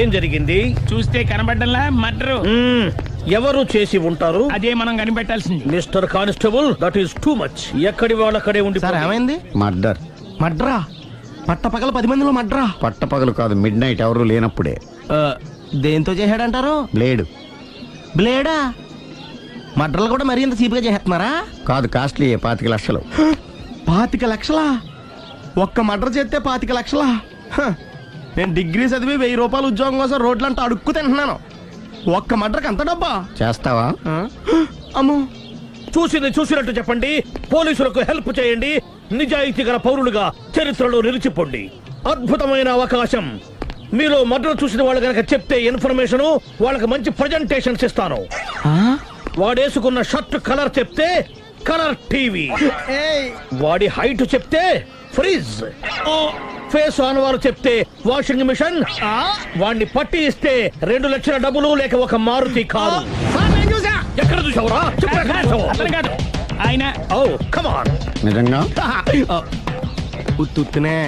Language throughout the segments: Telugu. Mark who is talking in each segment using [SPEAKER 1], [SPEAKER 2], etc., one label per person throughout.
[SPEAKER 1] ఏం జరిగింది?
[SPEAKER 2] చూస్తే కనబడ్డంలా మర్డరు.
[SPEAKER 1] ఎవరు చేసి ఉంటారు?
[SPEAKER 2] అదే మనం కనిపెట్టాల్సింది.
[SPEAKER 1] Mister constable, that is too much. ఎక్కడి వాళ్ళక్కడే ఉండి.
[SPEAKER 3] సార్ ఏమైంది?
[SPEAKER 4] మర్డర్.
[SPEAKER 3] మడ్రా? పట్టపగల 10 మందిలో మడ్రా?
[SPEAKER 4] పట్టపగలు కాదు, మిడ్ నైట్ ఎవరు లేనప్పుడే.
[SPEAKER 3] దేంతో చేశాడంటారు?
[SPEAKER 4] బ్లేడ్.
[SPEAKER 3] బ్లేడా? మడ్రలు కూడా మరీ ఇంత చీప్గా చేస్తున్నారా?
[SPEAKER 4] కాదు, కాస్ట్లీ 25 లక్షలు.
[SPEAKER 3] 25 లక్షలా? ఒక్క మడ్ర చేస్తే 25 లక్షలా? నేను డిగ్రీ చదివి 1000 రూపాయలు ఉద్యోగం కోసం రోడ్లంతా అడుక్కు తింటున్నాను. ఒక్క మడ్రకి అంత డబ్బా?
[SPEAKER 4] చేస్తావా?
[SPEAKER 3] అమ్మో.
[SPEAKER 1] చూసినట్టు చెప్పండి. పోలీసులకు హెల్ప్ చేయండి. నిజాయితీ గల పౌరులుగా చరిత్రలో నిలిచిపోండి. అద్భుతమైన అవకాశం. మీలో మర్డర్ చూసిన వాళ్ళు కనుక చెప్తే ఇన్ఫర్మేషన్, వాళ్ళకి మంచి ప్రజెంటేషన్స్ ఇస్తాను. వాడేసుకున్న షర్ట్ కలర్ చెప్తే కలర్ టీవీ, వాడి హైట్ చెప్తే ఫ్రిజ్, ఫేస్ ఆన్ వారు చెప్తే వాషింగ్ మిషన్, వాడిని పట్టి ఇస్తే 2 లక్షల డబ్బులు లేక ఒక మారుతి కారు. ఎక్కడ చూసావురా?
[SPEAKER 2] అతను కాదు ఆయన.
[SPEAKER 1] Oh come on.
[SPEAKER 4] నిజంగా?
[SPEAKER 3] ఉత్తునే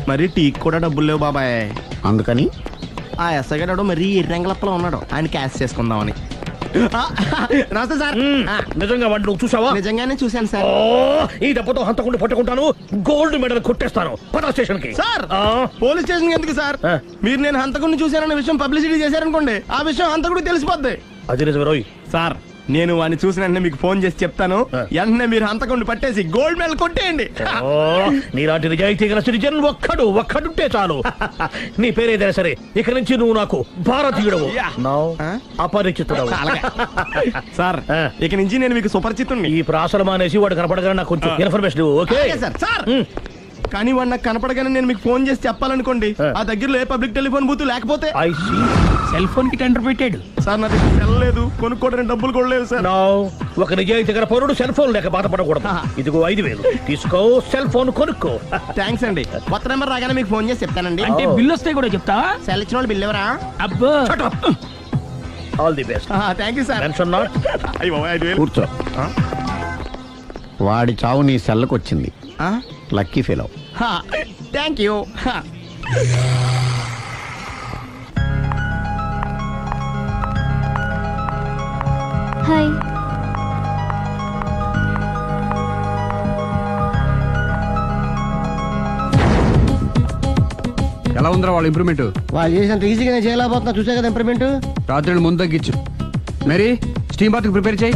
[SPEAKER 3] మరి టీకి కూడా డబ్బులు లేవు బాబాయ్.
[SPEAKER 4] అందుకని
[SPEAKER 3] ఆ ఎస్ఐ గారు మరీ ఎర్రంగలప్పలో ఉన్నాడు, ఆయన క్యాష్ చేసుకుందామని. నమస్తే సార్.
[SPEAKER 1] నిజంగా వాడిని నువ్వు చూసావా?
[SPEAKER 3] నిజంగానే చూశాను సార్.
[SPEAKER 1] ఈ దెబ్బతో హంతకుండా పట్టుకుంటాను, గోల్డ్ మెడల్ కొట్టేస్తాను. పద స్టేషన్ కి.
[SPEAKER 3] సార్, పోలీస్ స్టేషన్ ఎందుకు సార్? మీరు నేను హంతకుడిని చూశానన్న విషయం పబ్లిసిటీ చేశారనుకోండి, ఆ విషయం హంతకుడికి తెలిసిపోద్ది.
[SPEAKER 1] అది నిజమే రోయ్.
[SPEAKER 3] సార్, నేను వాడిని చూసిన వెంటనే మీకు ఫోన్ చేసి చెప్తాను. వెంటనే మీరు హంతకుడిని పట్టేసి గోల్డ్ మెడల్ కొట్టేయండి.
[SPEAKER 1] నీలాంటి నిజాయితీ గల సిటిజన్ ఒక్కడుంటే చాలు. నీ పేరేదైనా సరే, ఇక నుంచి నువ్వు నాకు భారతీయుడవు, అపరిచితుడవు.
[SPEAKER 3] సార్, ఇక నుంచి నేను మీకు సుపరిచితుడిని.
[SPEAKER 1] ఈ ప్రాసలు మానేసి వాడు కనపడగానే నాకు కొంచెం ఇన్ఫర్మేషన్. Okay
[SPEAKER 3] sir. కానీ వాడు నాకు కనపడగానే నేను మీకు ఫోన్ చేసి చెప్పాలనుకోండి, ఆ దగ్గరలో ఏ పబ్లిక్ టెలిఫోన్ బూత్ లేకపోతే.
[SPEAKER 2] సెల్ ఫోన్ కి టెండర్ పెట్టాడు
[SPEAKER 3] సార్. నా దగ్గర సెల్ లేదు, కొనుక్కోవడానికి డబ్బులు కూడా లేవు సార్.
[SPEAKER 1] ఒక నిజాయితీ గల పౌరుడు సెల్ ఫోన్ లేక బాధపడకూడదు. ఇదిగో 5000 తీసుకో, సెల్ ఫోన్ కొనుక్కో.
[SPEAKER 3] థ్యాంక్స్ అండి. కొత్త నెంబర్ రాగానే మీకు ఫోన్ చేసి చెప్తానండి.
[SPEAKER 2] అంటే బిల్ వస్తే కూడా చెప్తావా?
[SPEAKER 3] సెల్ ఇచ్చిన వాళ్ళు బిల్ ఎవరా?
[SPEAKER 2] అబ్బో.
[SPEAKER 1] All the best.
[SPEAKER 3] Thank you sir.
[SPEAKER 1] Mention not.
[SPEAKER 4] కూర్చో. వాడి చావు నీ సెల్లకు వచ్చింది. Lucky fellow.
[SPEAKER 3] Thank you.
[SPEAKER 5] Hi.
[SPEAKER 6] ఎలా ఉందిరా వాళ్ళ ఇంప్రూవ్మెంట్?
[SPEAKER 3] వాళ్ళు చేసినంత ఈజీగానే చేయలేకపోతున్నా, చూసే కదా ఇంప్రూవ్మెంట్.
[SPEAKER 6] రాత్రి ముందు తగ్గించు. మరి స్టీమ్ బాత్ ప్రిపేర్ చేయి.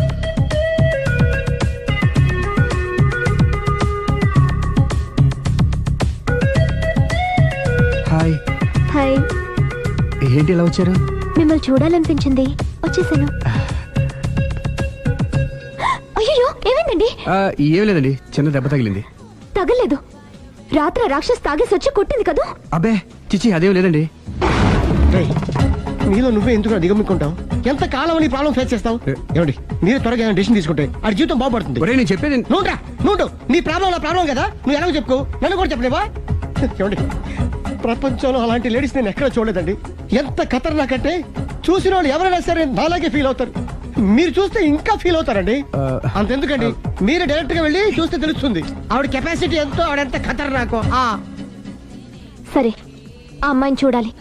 [SPEAKER 6] హాయ్.
[SPEAKER 5] హాయ్.
[SPEAKER 6] ఏంటి ఎలా వచ్చారు?
[SPEAKER 5] మిమ్మల్ని చూడాలనిపించింది, వచ్చేసాను. అయ్యో, ఏమైందండి?
[SPEAKER 6] ఏం లేదండి, చిన్న దెబ్బ తగిలింది.
[SPEAKER 5] తగలేదు. రాత్రి రాక్షస్ తాగేసి వచ్చి కొట్టింది కదా?
[SPEAKER 6] అబ్బే చిచి, అదేం లేదండి.
[SPEAKER 3] నీలో నువ్వే ఎందుకు దిగమ్ముకుంటావు? ఎంత కాలం నీ ప్రాబ్లం ఫేస్ చేస్తావు? ఏమండి, మీరు త్వరగా డెసిషన్ తీసుకుంటే ఆ జీవితం బాగుపడుతుంది.
[SPEAKER 6] నేను చెప్పేది
[SPEAKER 3] నువ్వు నీ ప్రాబ్లం నా ప్రాబ్లం కదా, నువ్వు ఎలా చెప్పుకో, నన్ను కూడా చెప్పలేవా? ఏమండి, ప్రపంచంలో అలాంటి లేడీస్ నేను ఎక్కడ చూడలేదండి. ఎంత ఖతర్నాకంటే చూసిన వాళ్ళు ఎవరైనా సరే నాలాగే ఫీల్ అవుతారు. మీరు చూస్తే ఇంకా ఫీల్ అవుతారండి. అంతెందుకండి, మీరు డైరెక్ట్ గా వెళ్ళి చూస్తే తెలుస్తుంది ఆవిడ కెపాసిటీ ఎంతో, ఆవిడెంత ఖతర్నాకో.
[SPEAKER 5] సరే, ఆ అమ్మాయిని చూడాలి.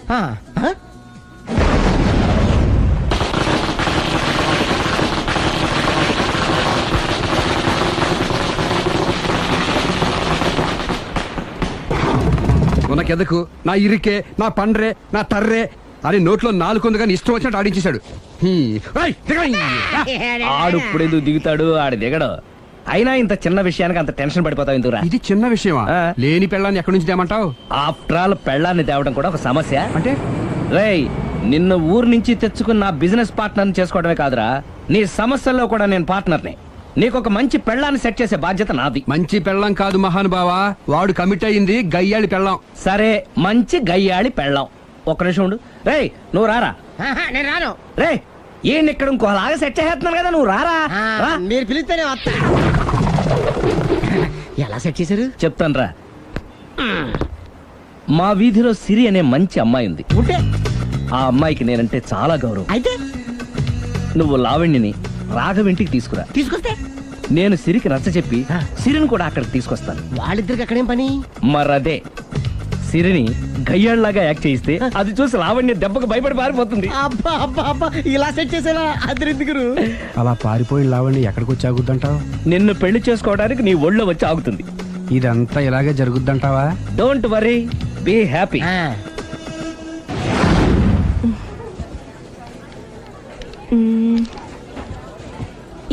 [SPEAKER 6] నాకెదకు, నా ఇరికే, నా పండ్రే, నా తర్రే అని నోట్లో 4 ఉంది కానీ ఇష్టం వచ్చినట్టు ఆడించేశాడు.
[SPEAKER 7] ఆడు ఇప్పుడు ఎందుకు దిగుతాడు? ఆడు దిగడు. అయినా ఇంత చిన్న విషయానికి అంత టెన్షన్ పడిపోతావు ఎందుకురా?
[SPEAKER 6] ఇది చిన్న విషయమా? లేని పెళ్ళాన్ని ఎక్కడి నుంచి తేమంటావు?
[SPEAKER 7] ఆఫ్టర్ ఆల్ పెళ్ళాన్ని తేవడం కూడా ఒక సమస్య.
[SPEAKER 6] అంటే
[SPEAKER 7] రేయ్, నిన్ను ఊరు నుంచి తెచ్చుకున్న నా బిజినెస్ పార్ట్నర్ని చేసుకోవడమే కాదురా, నీ సమస్యల్లో కూడా నేను పార్ట్నర్ని. నీకు ఒక మంచి పెళ్ళాన్ని సెట్ చేసే బాధ్యత నాది.
[SPEAKER 6] మంచి పెళ్ళం కాదు మహానుభావా, వాడు కమిట్ అయ్యింది గయ్యాళి పెళ్ళం.
[SPEAKER 7] సరే, మంచి గయ్యాళి పెళ్ళాం. ఒక్క నిమిషం ఉండు. రేయ్, నువ్వు రారా.
[SPEAKER 3] నేను రాను.
[SPEAKER 7] రే, ఈయన ఇక్కడ ఇంకోలాగా సెట్ చేస్తున్నాను కదా, నువ్వు రారా.
[SPEAKER 3] మీరు పిలిస్తేనే వస్తా. ఎలా సెట్ చేశారు
[SPEAKER 7] చెప్తాను రా. మా వీధిలో సిరి అనే మంచి అమ్మాయి ఉంది. ఆ అమ్మాయికి నేనంటే చాలా గౌరవం.
[SPEAKER 3] అయితే
[SPEAKER 7] నువ్వు లావణ్యని రాఘవింటికి తీసుకురా.
[SPEAKER 3] తీసుకొస్తే
[SPEAKER 7] నేను సిరికి నచ్చ చెప్పి సిరిని కూడా అక్కడికి తీసుకొస్తాను.
[SPEAKER 3] వాళ్ళిద్దరికి అక్కడేం పని?
[SPEAKER 7] మరదే, సిరిని గయ్యాళ్ళలాగా యాక్ట్ చేయిస్తే అది చూసి లావణ్య దెబ్బకు భయపడి పారిపోతుంది.
[SPEAKER 3] అబ్బా అబ్బా అబ్బా ఇలా సెట్ చేసేలా అద్దరెందుకు?
[SPEAKER 6] అలా పారిపోయిన లావణ్ణి ఎక్కడికి వచ్చి ఆగుద్దంటావు?
[SPEAKER 7] నిన్ను పెళ్లి చేసుకోవడానికి నీ ఒళ్ళో వచ్చి ఆగుతుంది.
[SPEAKER 6] ఇదంతా ఇలాగే జరుగుద్దంటావా?
[SPEAKER 7] Don't worry, be happy.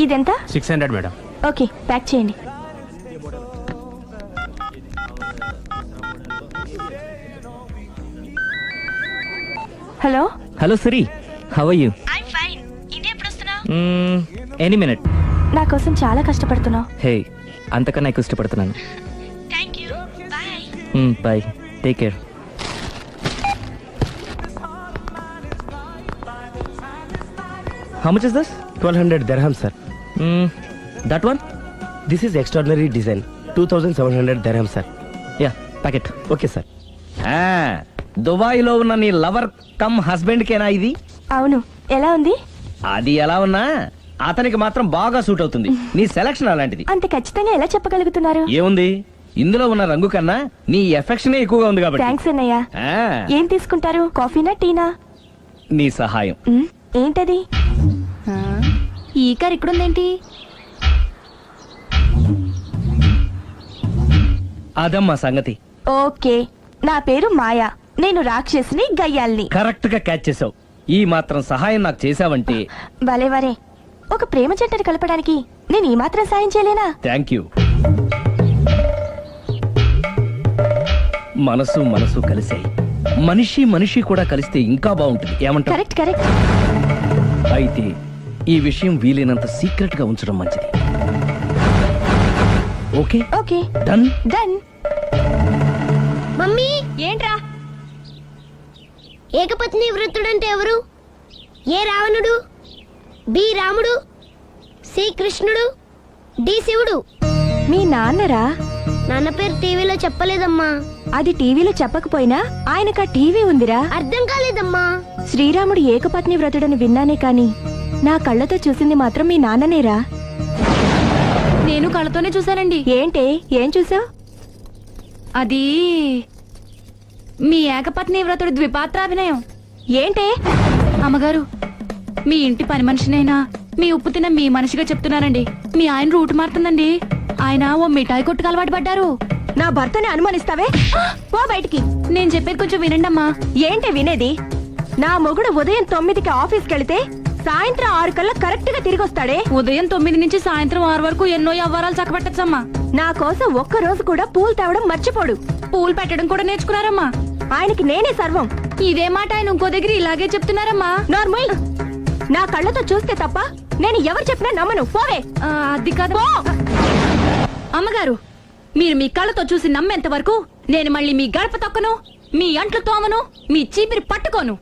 [SPEAKER 5] ఇదెంత?
[SPEAKER 2] 600 మేడం.
[SPEAKER 5] ఓకే, ప్యాక్ చేయండి. Hello.
[SPEAKER 7] Hello Siri, how are you? Any minute.
[SPEAKER 5] నా కోసం చాలా కష్టపడుతున్నావు.
[SPEAKER 7] హే, అంతకన్నా ఎక్కువ ఇష్టపడుతున్నాను. Bye, take care. How much is this?
[SPEAKER 8] 1200 dirham, sir.
[SPEAKER 7] That one?
[SPEAKER 8] This is extraordinary design. 2700 dirham, sir.
[SPEAKER 7] Yeah, packet.
[SPEAKER 8] Okay, sir.
[SPEAKER 7] Dubai లో ఉన్న నీ లవర్ కమ్ హస్బెండ్ కేనా ఇది?
[SPEAKER 5] అవును. ఎలా ఉంది?
[SPEAKER 7] అది ఎలా ఉన్నా అతనికి మాత్రం బాగా సూట్ అవుతుంది. నీ సెలక్షన్ అలాంటిది.
[SPEAKER 5] అంత ఖచ్చితంగా ఎలా చెప్పగలుగుతున్నారు?
[SPEAKER 7] ఏముంది, ఇందులో ఉన్న రంగు కన్నా నీ ఎఫెక్షనే ఎక్కువగా ఉంది కాబట్టి.
[SPEAKER 5] థ్యాంక్స్ అన్నయ్య.
[SPEAKER 7] ఆ,
[SPEAKER 5] ఏం తీసుకుంటారు? కాఫీనా, టీనా?
[SPEAKER 7] నీ సహాయం.
[SPEAKER 5] ఏంటది? ఈ కార్ ఇక్కడుందేంటి?
[SPEAKER 7] అదమ్మా సంగతి.
[SPEAKER 5] ఓకే, నా పేరు మాయా. నేను రాక్షసిని, గయ్యాల్ని.
[SPEAKER 7] కరెక్ట్ గా క్యాచ్ చేసావు. ఈ మాత్రం సహాయం నాకు చేసావంటే.
[SPEAKER 5] భలే వరే. ఒక ప్రేమ జంటను కలపడానికి నేను ఈ మాత్రం సాయం చేయలేనా?
[SPEAKER 7] Thank you. మనసు మనసు కలిసాయి. మనిషి మనిషి కూడా కలిస్తే ఇంకా బాగుంటుంది. ఏమంటావు?
[SPEAKER 5] Correct correct.
[SPEAKER 7] అయితే ఈ విషయం వీలైనంత సీక్రెట్ గా ఉంచడం మంచిది. Okay
[SPEAKER 5] okay,
[SPEAKER 7] done.
[SPEAKER 5] Done.
[SPEAKER 9] Mummy,
[SPEAKER 5] ఏంట్రా?
[SPEAKER 9] ఏకపత్ని వృత్తుడంటే ఎవరు? ఏ రావణుడు, బి రాముడు, సి కృష్ణుడు, డి శివుడు.
[SPEAKER 5] మీ నాన్నరా?
[SPEAKER 9] నాన్న పేరు టీవీలో చెప్పలేదమ్మా.
[SPEAKER 5] అది టీవీలో చెప్పకపోయినా ఆయనకా టీవీ ఉందిరా.
[SPEAKER 9] అర్థం కాలేదమ్మా.
[SPEAKER 5] శ్రీరాముడు ఏకపత్ని వ్రతుడని విన్నానే కాని నా కళ్ళతో చూసింది మాత్రం మీ నాన్ననేరా.
[SPEAKER 10] నేను కళ్ళతోనే చూశానండి.
[SPEAKER 5] ఏంటే, ఏం చూసావు?
[SPEAKER 10] అది మీ ఏకపత్ని వ్రతుడు ద్విపాత్రాభినయం.
[SPEAKER 5] ఏంటే?
[SPEAKER 10] అమ్మగారు, మీ ఇంటి పని మనిషినైనా మీ ఉప్పు తిన్న మీ మనిషిగా చెప్తున్నానండి. మీ ఆయన రూట్ మారుతుందండి. ఆయన ఓ మిఠాయి కొట్టుకు అలవాటు పడ్డారు.
[SPEAKER 5] నా భర్తని అనుమానిస్తావే? పో బయటికి.
[SPEAKER 10] నేను చెప్పేది కొంచెం వినండి అమ్మా.
[SPEAKER 5] ఏంటే వినేది? నా మొగుడు ఉదయం 9కి ఆఫీస్కి వెళితే సాయంత్రం 6 కల్లా కరెక్ట్ గా తిరిగి వస్తాడే.
[SPEAKER 10] ఉదయం 9 నుంచి సాయంత్రం 6 వరకు ఎన్నో వ్యవహారాలు చక్కబెట్టచ్చమ్మా.
[SPEAKER 5] నా కోసం ఒక్క రోజు కూడా పూలు తేవడం మర్చిపోడు.
[SPEAKER 10] పూలు పెట్టడం కూడా నేర్చుకున్నారమ్మా.
[SPEAKER 5] ఆయనకి నేనే సర్వం.
[SPEAKER 10] ఇదే మాట ఆయన ఇంకో దగ్గర ఇలాగే చెప్తున్నారమ్మా.
[SPEAKER 5] నార్మల్. నా కళ్ళతో చూస్తే తప్ప నేను ఎవరు చెప్పినా నమ్మను. పోవే.
[SPEAKER 10] అది కాదు అమ్మగారు, మీరు మీ కళ్ళతో చూసి నమ్మేంత వరకు నేను మళ్ళీ మీ గడప తొక్కను, మీ అంట్లు తోమను, మీ చీపిరి పట్టుకోను.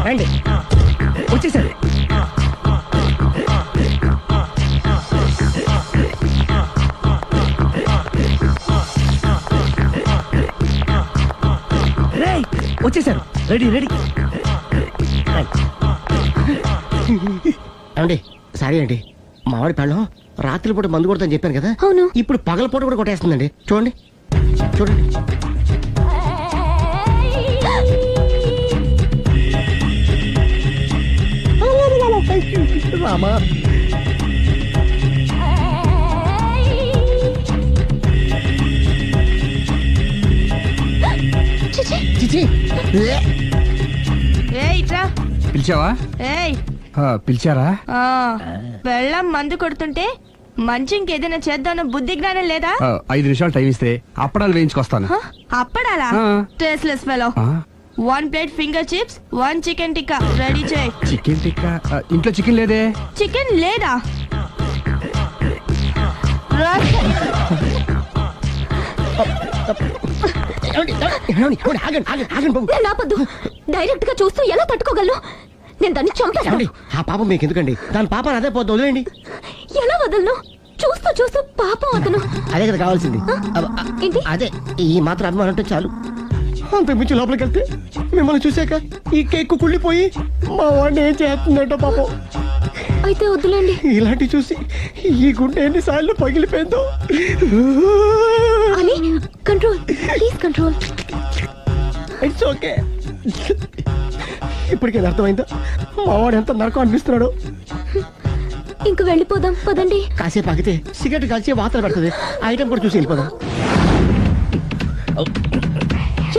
[SPEAKER 7] రండి, వచ్చేసారు. రేయ్, వచ్చేసారు. Ready ready.
[SPEAKER 3] ఏమండి, సారీ అండి, మామిడి పళ్ళం రాత్రిపూట మందు కొడతాను చెప్పాను కదా.
[SPEAKER 5] అవును.
[SPEAKER 3] ఇప్పుడు పగలపూట కూడా కొట్టేస్తుందండి. చూడండి చూడండి. రామా, చిచి.
[SPEAKER 6] పిలిచావా? పిలిచారా?
[SPEAKER 5] వెళ్ళం మందు కొడుతుంటే మంచి ఇంకేదైనా చేద్దామన్న బుద్ధి జ్ఞానం లేదా?
[SPEAKER 6] 5 నిమిషాలు టైం ఇస్తే అప్పడాలు వేయించుకొస్తాను.
[SPEAKER 5] అప్పడాలా? Tasteless fellow. 1 plate finger chips, 1 chicken tikka ready చేయి.
[SPEAKER 6] చికెన్ టిక్కా? ఇంట్లో చికెన్ లేదే.
[SPEAKER 5] చికెన్ లేదా? నాపద్దు. డైరెక్ట్ గా చూస్తూ ఎలా తట్టుకోగలను? నేను దాన్ని చంపేస్తాను.
[SPEAKER 3] ఆ పాపం మీకు ఎందుకండి? దాని పాప అదే పోతుంది, వదిలేండి.
[SPEAKER 5] ఎలా వదలను? చూస్తూ చూస్తూ పాపం అతను.
[SPEAKER 3] అదే కదా కావాల్సింది.
[SPEAKER 5] ఏంటి?
[SPEAKER 3] అదే, ఈ మాత్రం అభిమానం అంటే చాలు. అంతకు మించి లోపలికి వెళ్తే మిమ్మల్ని చూసాక ఈ కేక్ కుళ్ళిపోయి మా వాడిని ఏం చేస్తుందంటో పాపం.
[SPEAKER 5] అయితే వద్దులేండి.
[SPEAKER 3] ఇలాంటి చూసి ఈ గుండె ఎన్నిసార్లు పగిలిపోయిందో.
[SPEAKER 5] అని control, please control.
[SPEAKER 3] It's okay. ఇప్పటికే అర్థమైందా మావాడు ఎంత నరకం అనిపిస్తున్నాడు.
[SPEAKER 5] ఇంక వెళ్ళిపోదాం పదండి.
[SPEAKER 3] కాసేపు ఆగితే సిగరెట్ కాల్చి వాతలు పెడుతుంది. ఆ ఐటమ్ కూడా చూసి వెళ్ళిపోదాం.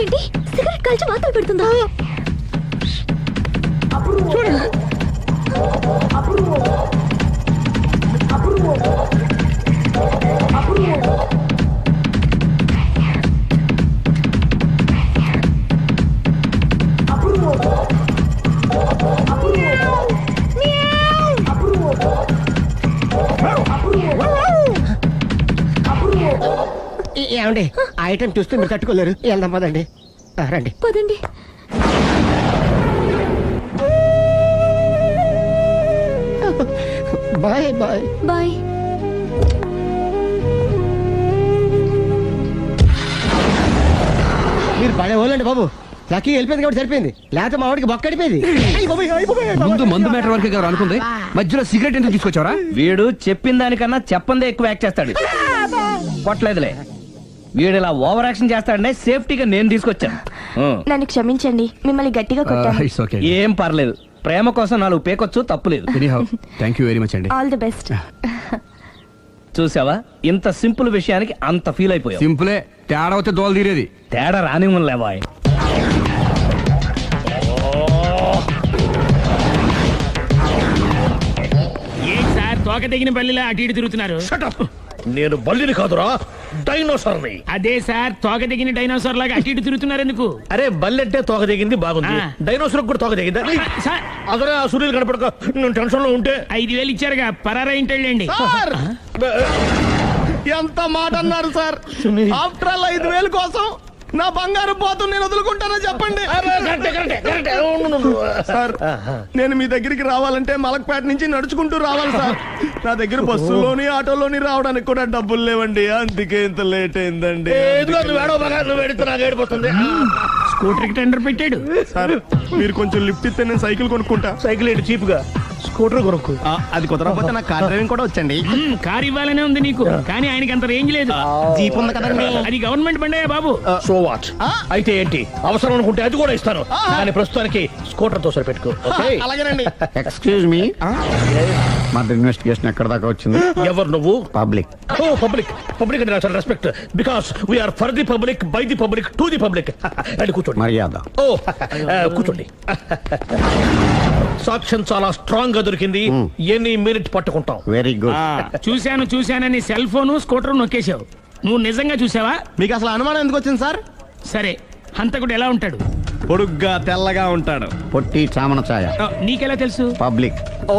[SPEAKER 5] ఏంటి సిగరెట్ కాల్చి వాతలు పెడుతుందా?
[SPEAKER 3] చూడండి. ఏమండి ఆ ఐటమ్ చూస్తే మీరు తట్టుకోలేరు. వెళ్దాం పదండి. రండి
[SPEAKER 5] పదండి.
[SPEAKER 3] Bye bye
[SPEAKER 5] bye.
[SPEAKER 3] మీరు పడే వాళ్ళండి బాబు. లక్కీ వెళ్ళిపోయింది కాబట్టి సరిపోయింది. లేకపోతే మా వాడికి బొక్క అడిపోయింది.
[SPEAKER 6] ముందు మందు మ్యాటర్ వరకే కదా అనుకుంది, మధ్యలో సిగరెట్ ఎందుకు తీసుకొచ్చావరా?
[SPEAKER 7] వీడు చెప్పిన దానికన్నా చెప్పందే ఎక్కువ యాక్ట్ చేస్తాడు. కొట్టలేదులే, వీడు ఇలా ఓవర్ యాక్షన్ చేస్తాడనే సేఫ్టీగా నేను తీసుకొచ్చాను.
[SPEAKER 5] నన్ను క్షమించండి, మిమ్మల్ని గట్టిగా కొట్టాను.
[SPEAKER 6] It's okay.
[SPEAKER 7] ఏం పర్లేదు, ప్రేమ కోసం 4 పేకొచ్చు, తప్పులేదు.
[SPEAKER 6] Anyhow thank you very much అండి.
[SPEAKER 5] All the best.
[SPEAKER 7] చూసావా, ఇంత సింపుల్ విషయానికి అంత ఫీల్ అయిపోయావు.
[SPEAKER 6] సింపులే, తేడా అవుతే దోలు తీరేది.
[SPEAKER 7] తేడా రానివ్వలే బాయ్.
[SPEAKER 2] ఏంటి సార్ తోక తెగిన బల్లిలా అటు ఇటు తిరుగుతున్నారు?
[SPEAKER 1] నేను బల్లిని కాదురా, డైనోసార్ని.
[SPEAKER 2] అదే సార్ తోక తెగిన డైనోసార్ లాగా అటు ఇటు తిరుగుతున్నారు ఎందుకు?
[SPEAKER 1] అరే బల్లెట్టే తోక దిగింది బాగుంది,
[SPEAKER 2] ఆ.
[SPEAKER 1] డైనోసార్ కూడా తోక దిగిందా?
[SPEAKER 2] సార్
[SPEAKER 1] అదరే ఆ సూర్యులు కనపడక నేను టెన్షన్ లో ఉంటే
[SPEAKER 2] 5,000 ఇచ్చారుగా, పరారా ఇంటండి.
[SPEAKER 3] ఎంత మాట అన్నారు సార్. ఆఫ్టర్ ఆల్ 5,000 కోసం నా బంగారు పోతు నేను వదులుకుంటానో చెప్పండి. సార్ నేను మీ దగ్గరికి రావాలంటే మలక్పేట నుంచి నడుచుకుంటూ రావాలి సార్. నా దగ్గర బస్సులోని ఆటోలోని రావడానికి కూడా డబ్బులు లేవండి. అందుకే ఇంత లేట్ అయిందండి.
[SPEAKER 2] స్కూటర్ కి టెండర్ పెట్టాడు.
[SPEAKER 3] సార్ మీరు కొంచెం లిఫ్ట్ ఇస్తే నేను సైకిల్ కొనుక్కుంటా.
[SPEAKER 1] సైకిల్ ఏంటి చీప్ గా, స్కూటర్ కొనుక్కు.
[SPEAKER 3] అది కుదరకపోతే నాకు కార్ డ్రైవింగ్ కూడా వచ్చండి.
[SPEAKER 2] కారు ఇవ్వాలనే ఉంది నీకు, కానీ ఆయనకి అంత రేంజ్ లేదు.
[SPEAKER 3] జీప్ ఉంది కదండి.
[SPEAKER 2] అది గవర్నమెంట్ బండయా బాబు.
[SPEAKER 1] So what? అయితే ఏంటి, అవసరం అనుకుంటే అది కూడా ఇస్తాను, కానీ ప్రస్తుతానికి స్కూటర్ తో సరిపెట్టుకో. ఓకే
[SPEAKER 3] అలాగేనండి.
[SPEAKER 4] ఎక్స్క్యూజ్ మీ, మన ఇన్వెస్టిగేషన్ ఎక్కడ దాకా వచ్చింది?
[SPEAKER 1] ఎవరు నువ్వు?
[SPEAKER 4] పబ్లిక్.
[SPEAKER 1] ఓ పబ్లిక్. పబ్లిక్ అంటే నాకు చాలా respect, because we are for the public, by the public, to the public. అని కూర్చోండి.
[SPEAKER 4] మర్యాద.
[SPEAKER 1] ఓ కూర్చోండి. సాక్ష్యం చాలా స్ట్రాంగ్ గా దొరికింది. ఎన్ని మినిట్ పట్టుకుంటాం.
[SPEAKER 4] Very good.
[SPEAKER 2] చూశానని సెల్ ఫోన్ స్కూటర్ నొక్కేశావు. నువ్వు నిజంగా చూసావా?
[SPEAKER 3] మీకు అసలు అనుమానం ఎందుకు వచ్చింది సార్?
[SPEAKER 2] సరే, హంతకుడు ఎలా ఉంటాడు?
[SPEAKER 3] పొడుగ్గా తెల్లగా ఉంటాడు.
[SPEAKER 4] పొట్టి చామన ఛాయ.
[SPEAKER 2] నీకెలా తెలుసు?
[SPEAKER 4] పబ్లిక్.
[SPEAKER 1] ఓ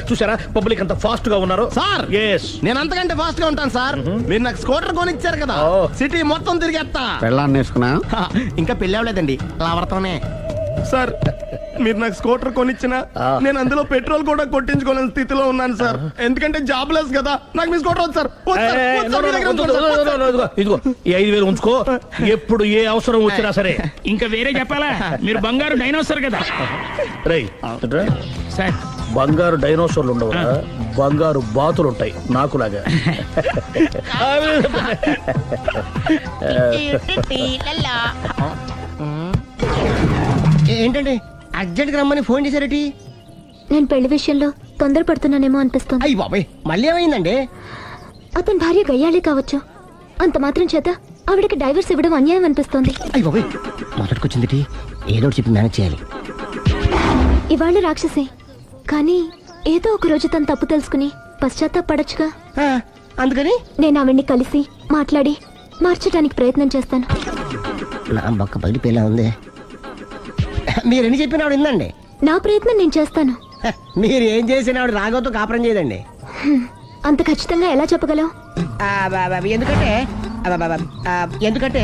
[SPEAKER 1] చూసారా పబ్లిక్ అంత ఫాస్ట్ గా ఉన్నారు.
[SPEAKER 3] సార్
[SPEAKER 1] ఎస్,
[SPEAKER 3] నేను అంతకంటే ఫాస్ట్ గా ఉంటాను సార్. మీరు నాకు స్కూటర్ కొనిచ్చారు కదా, సిటీ మొత్తం తిరిగేస్తా.
[SPEAKER 4] పెళ్ళాన్ని వేసుకున్నా?
[SPEAKER 3] ఇంకా పెళ్లి అవ్వలేదండి, లావర్తోనే. సార్ మీరు నాకు స్కూటర్ కొనిచ్చిన నేను అందులో పెట్రోల్ కూడా కొట్టించుకోలేని స్థితిలో ఉన్నాను సార్. ఎందుకంటే జాబ్ లెస్ కదా. నాకు మీ స్కూటర్ వద్దు సార్.
[SPEAKER 1] ఇదిగో ఈ 5,000 ఉంచుకో, ఎప్పుడు ఏ అవసరం వచ్చినా సరే.
[SPEAKER 2] ఇంకా వేరే చెప్పాలా? మీరు బంగారు డైనోసార్ కదా.
[SPEAKER 1] రై
[SPEAKER 2] సార్
[SPEAKER 1] బంగారు డైనోసార్లు ఉండవు, బంగారు బాతులు ఉంటాయి నాకులాగా.
[SPEAKER 3] ఏంటండి అర్జెంట్ గా రమ్మని ఫోన్ చేశారటి?
[SPEAKER 5] నేను పెళ్లి విషయంలో తొందరపడుతున్నానేమో అనిపిస్తోంది.
[SPEAKER 3] అయ్యి బాబాయ్ మళ్ళీ ఏమైందండి?
[SPEAKER 5] అతని భార్య గయ్యాళే కావచ్చు, అంత మాత్రం చేత ఆవిడకి డైవర్స్ ఇవ్వడం అన్యాయం అనిపిస్తోంది.
[SPEAKER 3] అయ్యి బాబాయ్ మొదటికొచ్చింది, ఏదో చెప్పి మేనేజ్ చేయాలి.
[SPEAKER 5] ఇవాళ రాక్షసే, కానీ ఏదో ఒక రోజు తను తప్పు తెలుసుకుని పశ్చాత్తాపడొచ్చుగా.
[SPEAKER 3] అందుకని
[SPEAKER 5] నేను ఆవిడ్ని కలిసి మాట్లాడి మార్చడానికి ప్రయత్నం చేస్తాను.
[SPEAKER 3] నా బొక్క పగిలిపోయేలా ఉంది. మీరెన్ని చెప్పిన ఆవిడ ఇందండి.
[SPEAKER 5] నా ప్రయత్నం నేను చేస్తాను.
[SPEAKER 3] మీరు ఏం చేసిన ఆవిడ రాగవతో కాపురం చేయదండి.
[SPEAKER 5] అంత ఖచ్చితంగా ఎలా చెప్పగలవు?
[SPEAKER 3] ఎందుకంటే ఎందుకంటే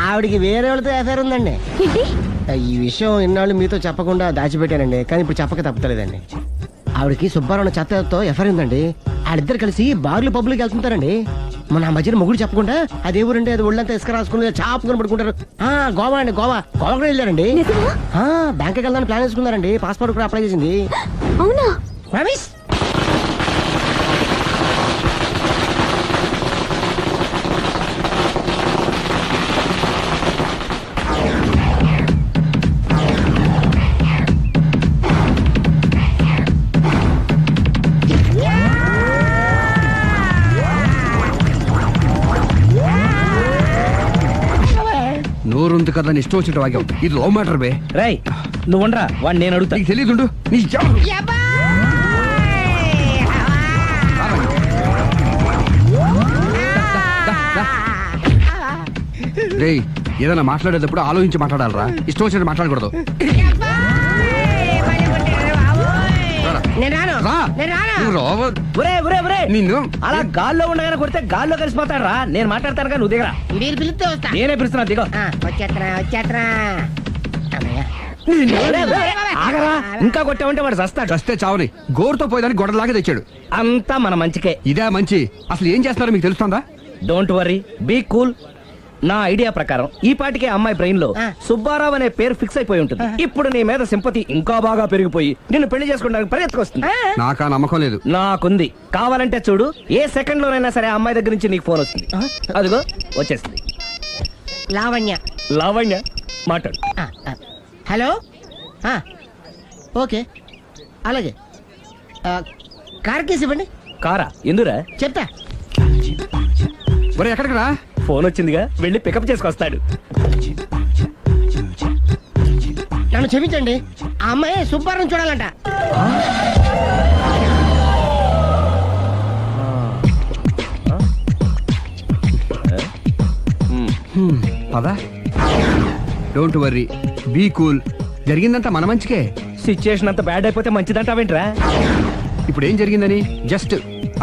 [SPEAKER 3] ఆవిడికి వేరే వాళ్ళతో ఎఫైర్ ఉందండి.
[SPEAKER 5] ఏంటి?
[SPEAKER 3] ఈ విషయం ఇన్నాళ్ళు మీతో చెప్పకుండా దాచిపెట్టానండి, కానీ ఇప్పుడు చెప్పక తప్పలేదండి. ఆవిడకి సుబ్బారావు చెత్తతో ఎఫైర్ ఉందండి. వాళ్ళిద్దరు కలిసి బార్లు పబ్లిక్ వెళ్తుంటారండి. మన ఆ మధ్యన మొగుడు చెప్పకుండా అదే ఊరండి, అది ఒళ్ళంతా ఇసుక రాసుకుని చాపుకొని పడుకుంటారు. గోవా అండి, గోవా కూడా వెళ్ళారండి. బ్యాంక్కి వెళ్దాని ప్లాన్ వేసుకున్నారండి. పాస్పోర్ట్ కూడా అప్లై చేసింది.
[SPEAKER 5] అవునా?
[SPEAKER 3] రమేష్
[SPEAKER 6] నోరుంది కదా అని ఇష్టం వచ్చినట్టు వాగావు. ఇది లవ్ మ్యాటర్ బే.
[SPEAKER 7] రై నువ్వు ఉండరా, వాడిని నేను అడుగుతా.
[SPEAKER 6] నీకు తెలియదుండు. నీ రేయ్, ఏదైనా మాట్లాడేటప్పుడు ఆలోచించి మాట్లాడాలరా, ఇష్టం వచ్చినట్టు మాట్లాడకూడదు. రా. నువ్వు రావ.
[SPEAKER 7] ఒరే ఒరే ఒరే,
[SPEAKER 6] నిన్ను
[SPEAKER 7] అలా గాల్లో ఉండగానే కొడితే గాల్లో కలిసిపోతాడు రా. నేను మాట్లాడతాను కానీ నువ్వు దిగరా.
[SPEAKER 3] మీరు పిలిస్తే వస్తా.
[SPEAKER 7] నేనే పిలుస్తున్నా, దిగో.
[SPEAKER 3] వచ్చేత్తరా.
[SPEAKER 7] ఆగరా, ఇంకా కొట్టామంటే వాడు చస్తాడు.
[SPEAKER 6] చస్తే చావని గోరుతో పోయేదాన్ని గొడవలాగా తెచ్చాడు.
[SPEAKER 7] అంతా మన మంచికే.
[SPEAKER 6] ఇదే మంచి. అసలు ఏం చేస్తారో మీకు తెలుస్తుందా?
[SPEAKER 7] Don't worry, be cool. నా ఐడియా ప్రకారం ఈ పాటికే అమ్మాయి బ్రెయిన్ లో సుబ్బారావు అనే పేరు ఫిక్స్ అయిపోయి ఉంటుంది. ఇప్పుడు నీ మీద సింపతి ఇంకా బాగా పెరిగిపోయి నిన్ను పెళ్లి చేసుకోవడానికి పరిగెత్తుకొస్తుంది.
[SPEAKER 6] నాకా నమ్మకం లేదు.
[SPEAKER 7] నాకుంది. కావాలంటే చూడు, ఏ సెకండ్ లోనైనా సరే ఆ అమ్మాయి దగ్గర నుంచి నీకు ఫోన్ వస్తుంది. అదిగో వచ్చేస్తుంది.
[SPEAKER 3] లావణ్య.
[SPEAKER 7] లావణ్య మాట్లాడు.
[SPEAKER 3] హలో. ఓకే, అలాగే. కార్ కేసు ఇవ్వండి.
[SPEAKER 7] కారా? ఎందురా?
[SPEAKER 3] చెప్తా.
[SPEAKER 6] ఒరే ఎక్కడికి రా?
[SPEAKER 7] ఫోన్ వచ్చిందిగా, వెళ్ళి పికప్ చేసుకొస్తాడు.
[SPEAKER 3] నన్ను క్షమించండి, ఆ అమ్మాయి సుబ్బారం చూడాలంట.
[SPEAKER 6] పదా. Don't worry, be cool. జరిగిందంతా మన మంచికే.
[SPEAKER 7] సిచ్యుయేషన్ అంత బ్యాడ్ అయిపోతే మంచిదంటావేంట్రా?
[SPEAKER 6] ఇప్పుడు ఏం జరిగిందని జస్ట్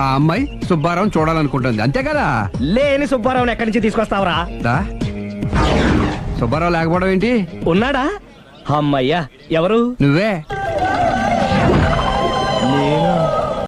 [SPEAKER 6] ఆ అమ్మాయి సుబ్బారావు చూడాలనుకుంటుంది, అంతే కదా.
[SPEAKER 7] లేని సుబ్బారావుని ఎక్కడి నుంచి తీసుకొస్తావరా?
[SPEAKER 6] దా. సుబ్బారావు లేకపోవడం ఏంటి?
[SPEAKER 7] ఉన్నాడా? అమ్మయ్యా, ఎవరు?
[SPEAKER 6] నువ్వే.